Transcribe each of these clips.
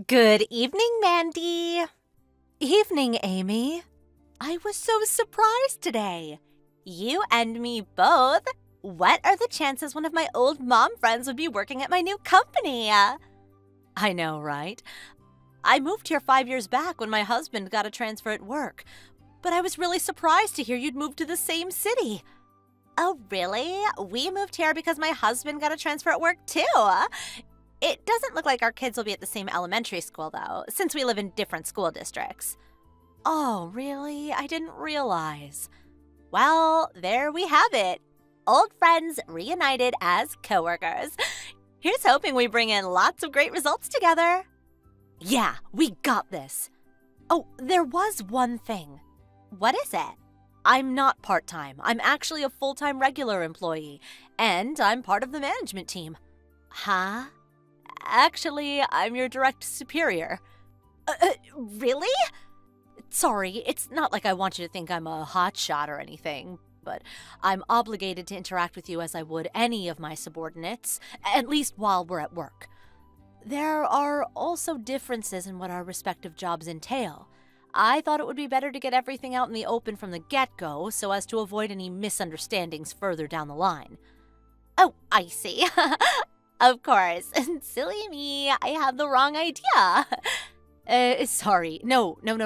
Good evening, Mandy. Evening, Amy. I was so surprised today. You and me both. What are the chances one of my old mom friends would be working at my new company? I know, right? I moved here 5 years back when my husband got a transfer at work, but I was really surprised to hear you'd moved to the same city. Oh, really? We moved here because my husband got a transfer at work, too. It doesn't look like our kids will be at the same elementary school, though, since we live in different school districts. Oh, really? I didn't realize. Well, there we have it. Old friends reunited as coworkers. Here's hoping we bring in lots of great results together. Yeah, we got this. Oh, there was one thing. What is it? I'm not part-time. I'm actually a full-time regular employee, and I'm part of the management team. Huh? Actually, I'm your direct superior. Really? Sorry, it's not like I want you to think I'm a hotshot or anything, but I'm obligated to interact with you as I would any of my subordinates, at least while we're at work. There are also differences in what our respective jobs entail. I thought it would be better to get everything out in the open from the get-go so as to avoid any misunderstandings further down the line. Oh, I see. Of course. Silly me, I had the wrong idea. Sorry. No, not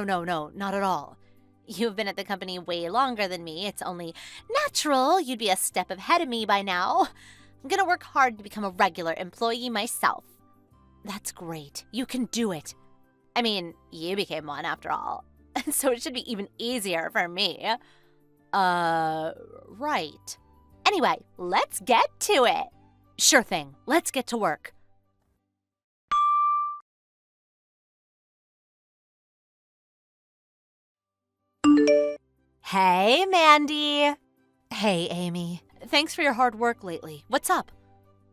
at all. You've been at the company way longer than me. It's only natural you'd be a step ahead of me by now. I'm gonna work hard to become a regular employee myself. That's great. You can do it. I mean, you became one after all, so it should be even easier for me. Right. Anyway, let's get to it. Sure thing. Let's get to work. Hey, Mandy. Hey, Amy. Thanks for your hard work lately. What's up?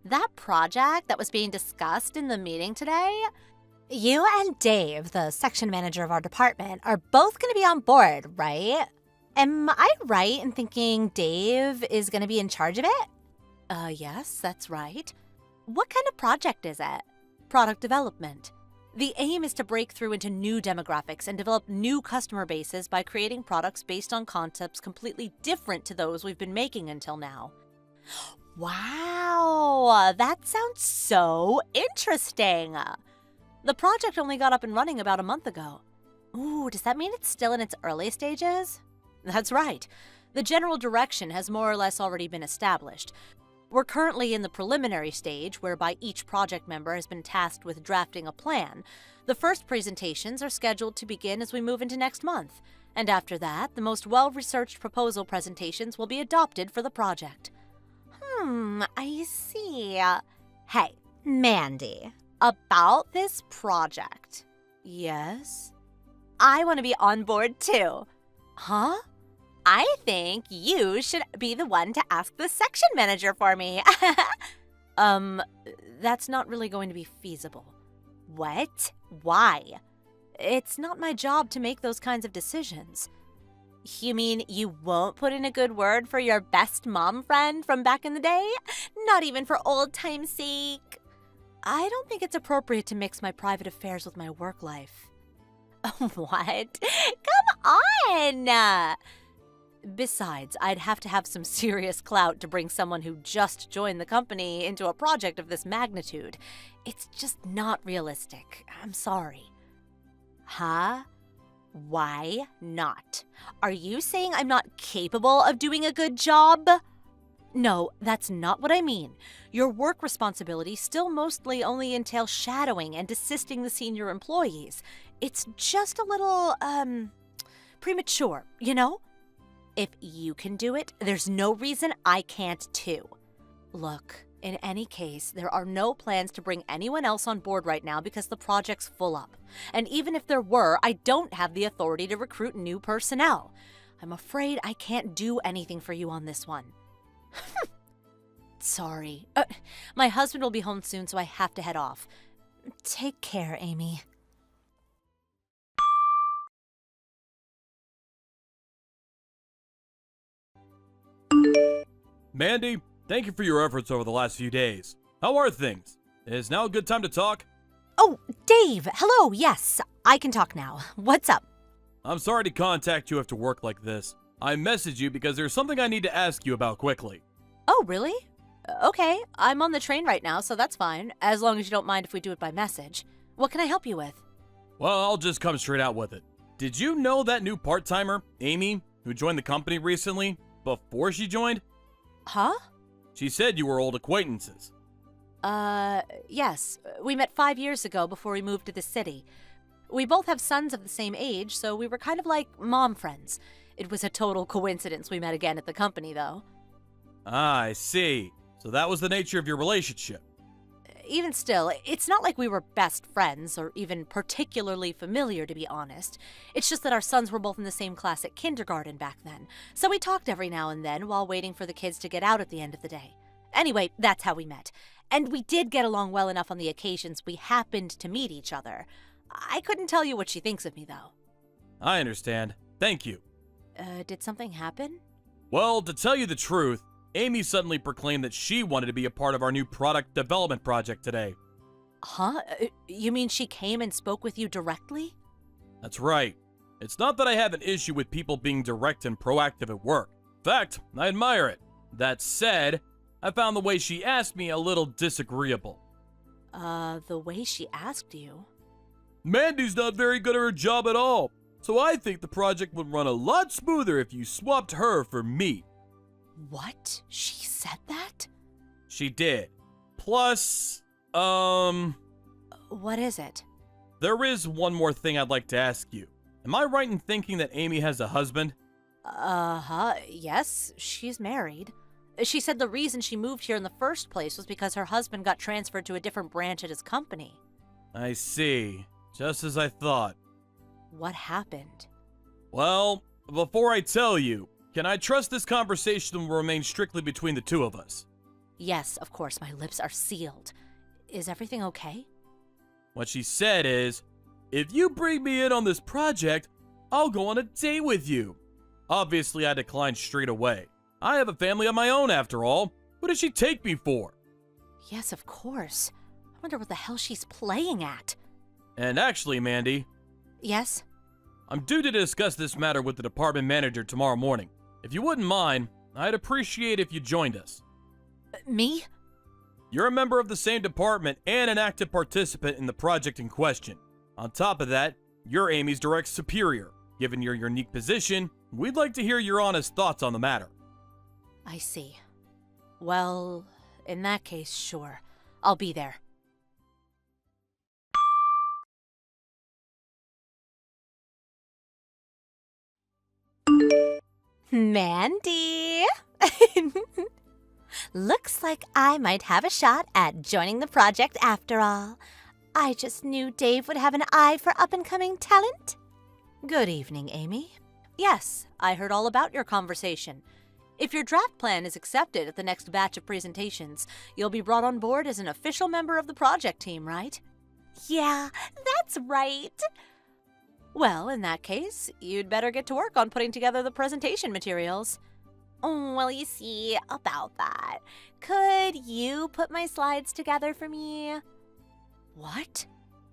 That project that was being discussed in the meeting today? You and Dave, the section manager of our department, are both going to be on board, right? Am I right in thinking Dave is going to be in charge of it? Yes, that's right. What kind of project is it? Product development. The aim is to break through into new demographics and develop new customer bases by creating products based on concepts completely different to those we've been making until now. Wow, that sounds so interesting. The project only got up and running about a month ago. Ooh, does that mean it's still in its early stages? That's right. The general direction has more or less already been established. We're currently in the preliminary stage, whereby each project member has been tasked with drafting a plan. The first presentations are scheduled to begin as we move into next month, and after that, the most well-researched proposal presentations will be adopted for the project. I see. Hey, Mandy, about this project. Yes? I want to be on board too. Huh? I think you should be the one to ask the section manager for me. That's not really going to be feasible. What? Why? It's not my job to make those kinds of decisions. You mean you won't put in a good word for your best mom friend from back in the day? Not even for old time's sake? I don't think it's appropriate to mix my private affairs with my work life. What? Come on! Besides, I'd have to have some serious clout to bring someone who just joined the company into a project of this magnitude. It's just not realistic. I'm sorry. Huh? Why not? Are you saying I'm not capable of doing a good job? No, that's not what I mean. Your work responsibilities still mostly only entail shadowing and assisting the senior employees. It's just a little, premature, you know? If you can do it, there's no reason I can't too. Look, in any case, there are no plans to bring anyone else on board right now because the project's full up. And even if there were, I don't have the authority to recruit new personnel. I'm afraid I can't do anything for you on this one. Sorry. My husband will be home soon, so I have to head off. Take care, Amy. Mandy, thank you for your efforts over the last few days. How are things? Is now a good time to talk? Oh, Dave! Hello, yes, I can talk now. What's up? I'm sorry to contact you after work like this. I messaged you because there's something I need to ask you about quickly. Oh, really? Okay, I'm on the train right now, so that's fine, as long as you don't mind if we do it by message. What can I help you with? Well, I'll just come straight out with it. Did you know that new part-timer, Amy, who joined the company recently, before she joined? Huh? She said you were old acquaintances. Yes. We met 5 years ago before we moved to the city. We both have sons of the same age, so we were kind of like mom friends. It was a total coincidence we met again at the company, though. Ah, I see. So that was the nature of your relationship. Even still, it's not like we were best friends or even particularly familiar, to be honest. It's just that our sons were both in the same class at kindergarten back then, so we talked every now and then while waiting for the kids to get out at the end of the day. Anyway, that's how we met. And we did get along well enough on the occasions we happened to meet each other. I couldn't tell you what she thinks of me, though. I understand. Thank you. Did something happen? Well, to tell you the truth, Amy suddenly proclaimed that she wanted to be a part of our new product development project today. Huh? You mean she came and spoke with you directly? That's right. It's not that I have an issue with people being direct and proactive at work. In fact, I admire it. That said, I found the way she asked me a little disagreeable. The way she asked you? Mandy's not very good at her job at all, so I think the project would run a lot smoother if you swapped her for me. What? She said that? She did. Plus, What is it? there is one more thing I'd like to ask you. Am I right in thinking that Amy has a husband? Yes, she's married. She said the reason she moved here in the first place was because her husband got transferred to a different branch at his company. I see. Just as I thought. What happened? Well, before I tell you, can I trust this conversation will remain strictly between the two of us? Yes, of course, my lips are sealed. Is everything okay? What she said is, if you bring me in on this project, I'll go on a date with you. Obviously, I declined straight away. I have a family of my own after all. What does she take me for? Yes, of course. I wonder what the hell she's playing at. And actually, Mandy, Yes? I'm due to discuss this matter with the department manager tomorrow morning. If you wouldn't mind, I'd appreciate if you joined us. Me? You're a member of the same department and an active participant in the project in question. On top of that, you're Amy's direct superior. Given your unique position, we'd like to hear your honest thoughts on the matter. I see. Well, in that case, sure. I'll be there. Mandy! Looks like I might have a shot at joining the project after all. I just knew Dave would have an eye for up-and-coming talent. Good evening, Amy. Yes, I heard all about your conversation. If your draft plan is accepted at the next batch of presentations, you'll be brought on board as an official member of the project team, right? Yeah, that's right. Well, in that case, you'd better get to work on putting together the presentation materials. Oh, well, you see, about that. Could you put my slides together for me? What?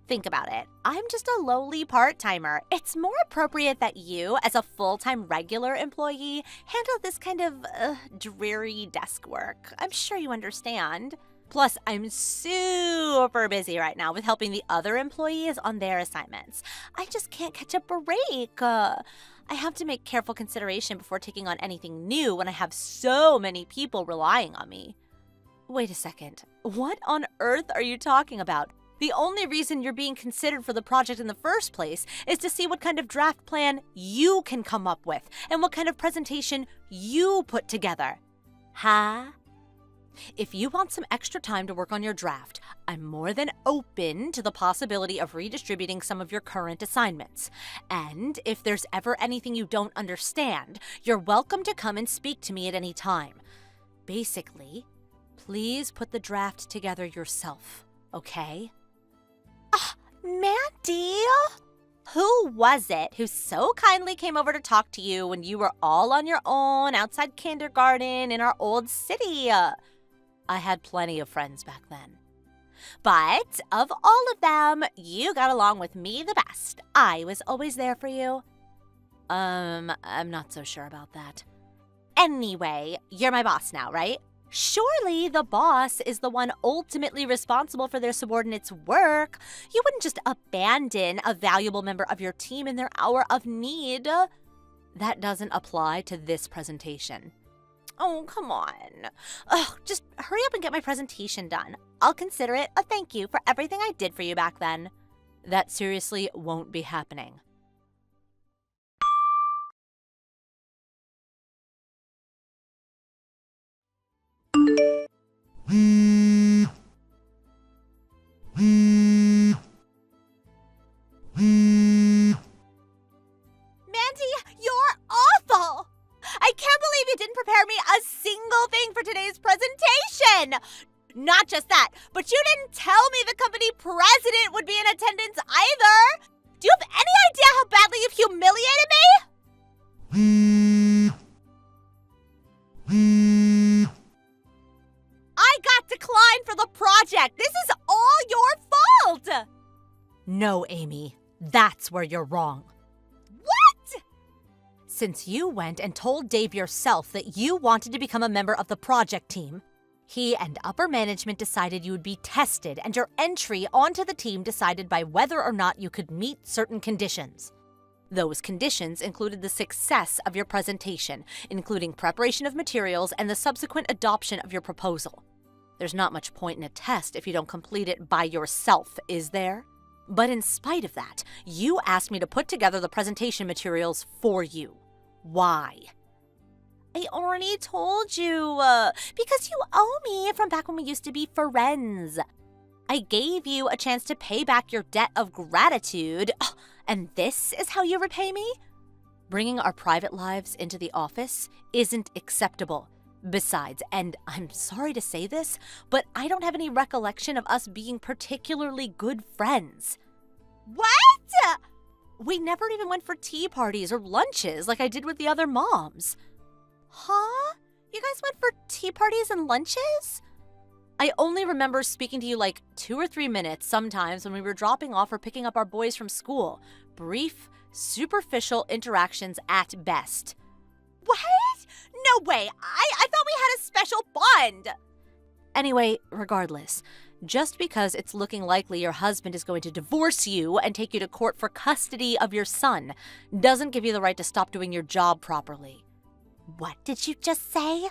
Think about it. I'm just a lowly part-timer. It's more appropriate that you, as a full-time regular employee, handle this kind of dreary desk work. I'm sure you understand. Plus, I'm super busy right now with helping the other employees on their assignments. I just can't catch a break. I have to make careful consideration before taking on anything new when I have so many people relying on me. Wait a second. What on earth are you talking about? The only reason you're being considered for the project in the first place is to see what kind of draft plan you can come up with and what kind of presentation you put together. Huh? If you want some extra time to work on your draft, I'm more than open to the possibility of redistributing some of your current assignments. And if there's ever anything you don't understand, you're welcome to come and speak to me at any time. Basically, please put the draft together yourself, okay? Mandy! Who was it who so kindly came over to talk to you when you were all on your own outside kindergarten in our old city? I had plenty of friends back then. But of all of them, you got along with me the best. I was always there for you. I'm not so sure about that. Anyway, you're my boss now, right? Surely the boss is the one ultimately responsible for their subordinates' work. You wouldn't just abandon a valuable member of your team in their hour of need. That doesn't apply to this presentation. Oh, come on. Ugh, just hurry up and get my presentation done. I'll consider it a thank you for everything I did for you back then. That seriously won't be happening. Mandy, you're awful! I can't believe you didn't prepare me a single thing for today's presentation! Not just that, but you didn't tell me the company president would be in attendance either! Do you have any idea how badly you've humiliated me? I got declined for the project! This is all your fault! No, Amy, that's where you're wrong. What? Since you went and told Dave yourself that you wanted to become a member of the project team, he and upper management decided you would be tested and your entry onto the team decided by whether or not you could meet certain conditions. Those conditions included the success of your presentation, including preparation of materials and the subsequent adoption of your proposal. There's not much point in a test if you don't complete it by yourself, is there? But in spite of that, you asked me to put together the presentation materials for you. Why? I already told you, because you owe me from back when we used to be friends. I gave you a chance to pay back your debt of gratitude, and this is how you repay me? Bringing our private lives into the office isn't acceptable. Besides, and I'm sorry to say this, but I don't have any recollection of us being particularly good friends. What? We never even went for tea parties or lunches like I did with the other moms. Huh? You guys went for tea parties and lunches? I only remember speaking to you like 2 or 3 minutes sometimes when we were dropping off or picking up our boys from school. Brief, superficial interactions at best. What? No way! I thought we had a special bond! Anyway, regardless, just because it's looking likely your husband is going to divorce you and take you to court for custody of your son doesn't give you the right to stop doing your job properly. What did you just say?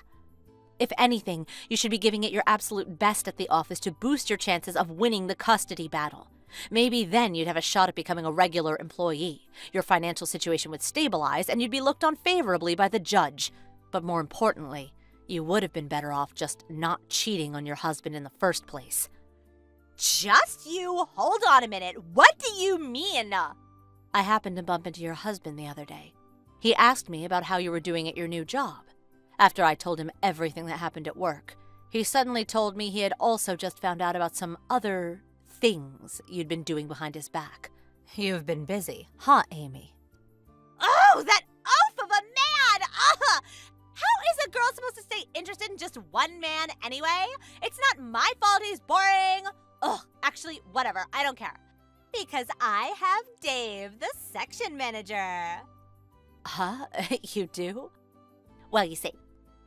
If anything, you should be giving it your absolute best at the office to boost your chances of winning the custody battle. Maybe then you'd have a shot at becoming a regular employee. Your financial situation would stabilize and you'd be looked on favorably by the judge. But more importantly, you would have been better off just not cheating on your husband in the first place. Just you? Hold on a minute. What do you mean? I happened to bump into your husband the other day. He asked me about how you were doing at your new job. After I told him everything that happened at work, he suddenly told me he had also just found out about some other things you'd been doing behind his back. You've been busy, huh, Amy? Oh, that oaf of a man! How is a girl supposed to stay interested in just one man anyway? It's not my fault he's boring. Ugh, actually, whatever, I don't care. Because I have Dave, the section manager. Huh? You do? Well, you see,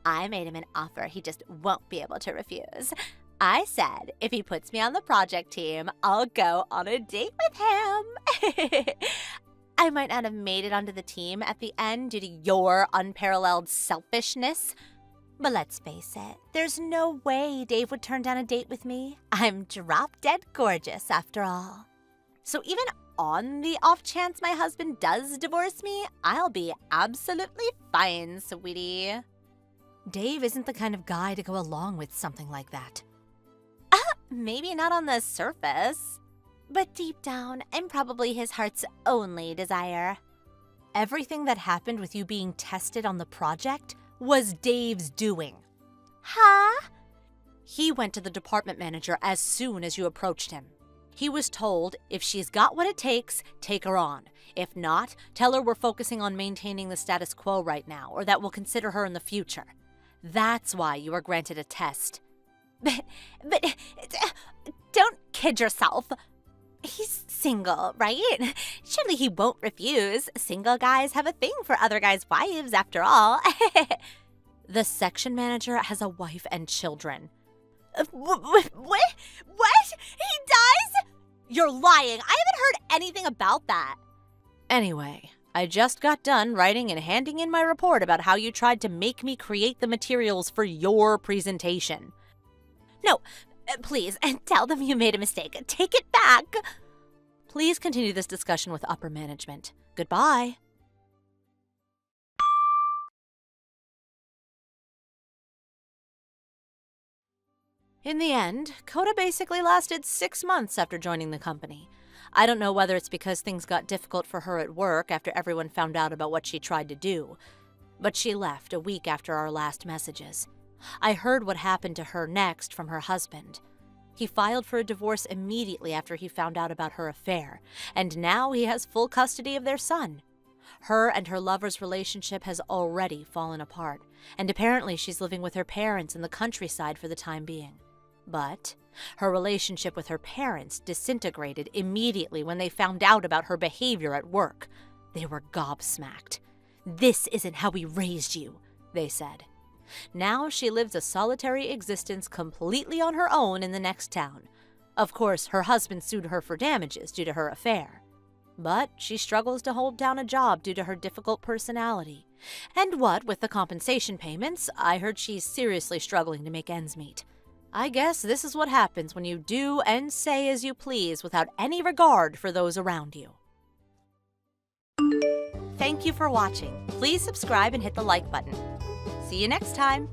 I made him an offer he just won't be able to refuse. I said if he puts me on the project team, I'll go on a date with him. I might not have made it onto the team at the end due to your unparalleled selfishness. But let's face it, there's no way Dave would turn down a date with me. I'm drop-dead gorgeous, after all. So even on the off chance my husband does divorce me, I'll be absolutely fine, sweetie. Dave isn't the kind of guy to go along with something like that. Maybe not on the surface. But deep down, I'm probably his heart's only desire. Everything that happened with you being tested on the project was Dave's doing. Huh? He went to the department manager as soon as you approached him. He was told if she's got what it takes, take her on. If not, tell her we're focusing on maintaining the status quo right now, or that we'll consider her in the future. That's why you were granted a test. But Don't kid yourself. He's single, right? Surely he won't refuse. Single guys have a thing for other guys' wives, after all. The section manager has a wife and children. What? He does? You're lying. I haven't heard anything about that. Anyway, I just got done writing and handing in my report about how you tried to make me create the materials for your presentation. No, please, tell them you made a mistake. Take it back. Please continue this discussion with upper management. Goodbye. In the end, Coda basically lasted 6 months after joining the company. I don't know whether it's because things got difficult for her at work after everyone found out about what she tried to do, but she left a week after our last messages. I heard what happened to her next from her husband. He filed for a divorce immediately after he found out about her affair, and now he has full custody of their son. Her and her lover's relationship has already fallen apart, and apparently she's living with her parents in the countryside for the time being. But her relationship with her parents disintegrated immediately when they found out about her behavior at work. They were gobsmacked. "This isn't how we raised you," they said. Now she lives a solitary existence completely on her own in the next town. Of course, her husband sued her for damages due to her affair. But she struggles to hold down a job due to her difficult personality. And what with the compensation payments, I heard she's seriously struggling to make ends meet. I guess this is what happens when you do and say as you please without any regard for those around you. Thank you for watching. Please subscribe and hit the like button. See you next time.